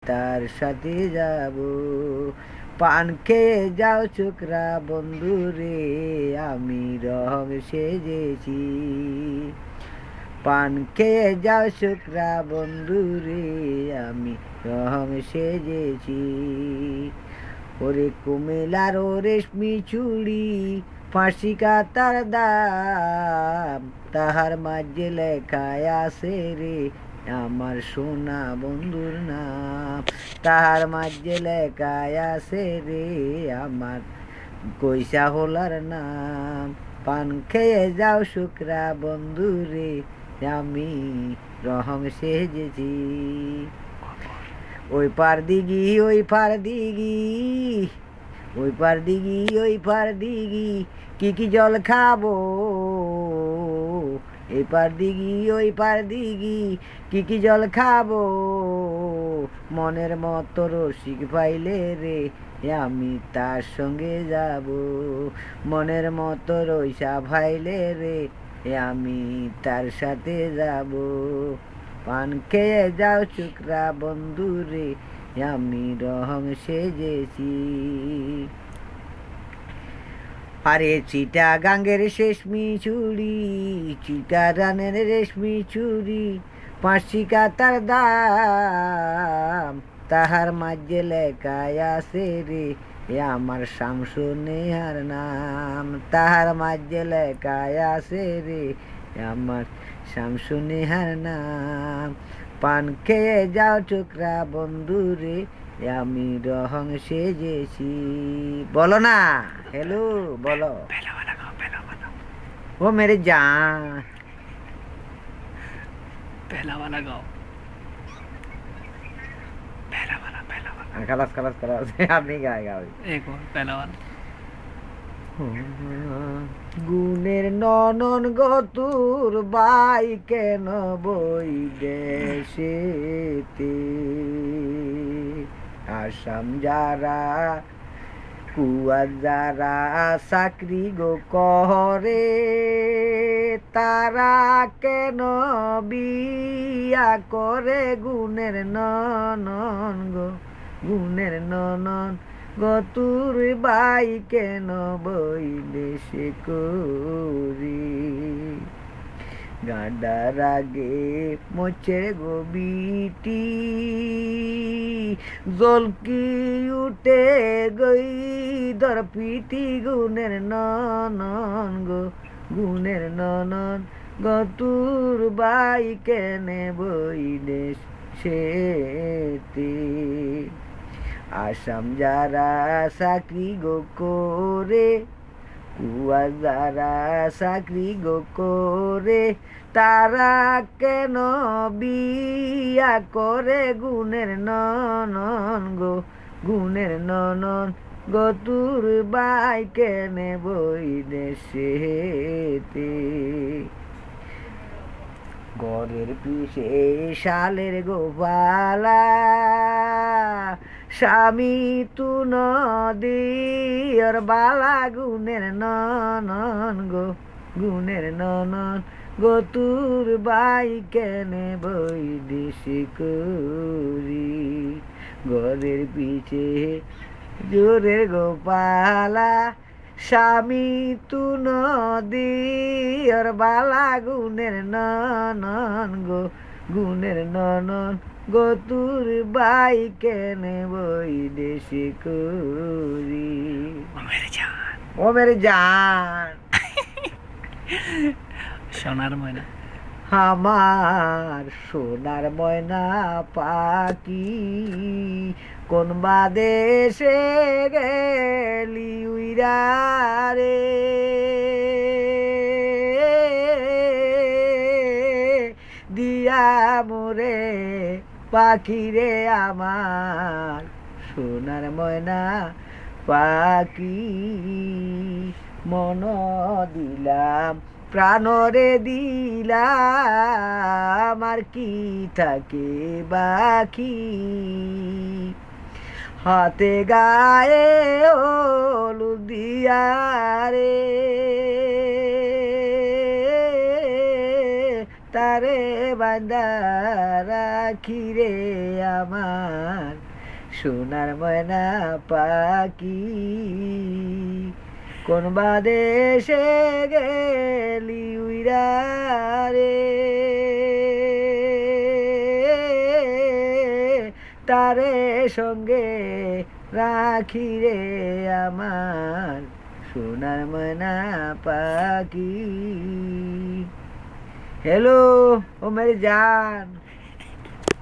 তার সাথে যাব। পান খেয়ে যাও ছোকরা বন্ধু রে, আমি রং সেজেছি। পান খেয়ে যাও ছোকরা বন্ধু রে, আমি রং সেজেছি। ওরে কুমিলার ও রেশমি চুড়ি, ফাঁসি কাতার দাম, তাহার মাঝে লেখায় আছে রে আমার সোনা বন্ধুর নাম। তাহার মাঝে লেখায় আছে রে আমার কইসা হলার নাম। পান খেয়ে যাও শুকরা বন্ধু রে, আমি রং সেজেছি। ওই পার দিঘি ওই পার দিঘি, ওই পার দিঘি ওই পার দিঘি, কি কি জল খাবো। এই পার দিঘি ওই পার দিঘি, কি কি জল খাবো। মনের মতো রসিক পাইলে রে, আমি তার সঙ্গে যাব। মনের মতো রইসা ভাইলে রে, আমি তার সাথে যাব। পান খেয়ে যাও চুকরা বন্ধু রে, আমি রং সেজেছি। আরে চিটা গাঙ্গের শেষমি চুড়ি, চিটা রানের রেশমি চুড়ি, পাঁচি কাতার দাম, তাহার মাঝে লেখায় আছে রে আমার শামসু নেহার নাম। তাহার মাঝে লেখায় আছে রে আমার শামসু নেহার নাম। পান খেয়ে যাও ছোকরা বন্ধু রে, আমি রং সেজেছি। বলো না, হ্যালো বলো। ও মেরে জান, पहला वाला गाओ, पहला वाला, पहला वाला, খালাস খালাস খালাস আপনি গায়ে গাও। एक और पहला वाला। গুণের ননন গতুর বাই কেন বই দেশেতে, আসাম যারা কুয়া যারা চাকরি গো করে, তারা কেন বিয়া করে গুণের ননন গো, গুণের ননন গতুর বাই কেন বই দেশে করি। গাডার আগে মোচে গো বিটি, জলকি উঠে গই দর পিটি গুণের ননন গো, গুণের ননন গতুর বাই কেনে বই দেশ সেতে। আসাম যারা চাকরি গো করে, কুয়া যারা চাকরি গো করে, তারা কেন বিয়া করে গুণের ননন গো, গুণের ননন গতুর বাই কেনে বই দেশেতে। গরের পিছে শালের গোপালা, স্বামী তু নদীর বালা গুণের ননন গো, গুণের ননন গতুর বাই কেনে বই দেশে করি। ঘরের পিছে জোরের গোপালা, স্বামী তু নদীর বালা গুণের ননন গো, গুণের ননন গতুর বাই কেনে বই দেশে করি। ও মেরে জান সোনার ময়না, আমার সোনার ময়না পাখি, কোন বাদেশে গেলি উইরা রে। দিয়া মোরে পাখি রে আমার সোনার ময়না পাখি, মন দিলাম প্রাণরে দিলাম, আর কি থাকে বাকি। হাতে গায়ে হলুদ দিয়া রে, তারে বান্দা রাখি রে আমার সোনার ময়না পাখি কোন বাদেশে গেলি উইরা রে তারে সঙ্গে রাখি রে আমার সোনার ময়না পাখি। हेलो ओ मेरी जान।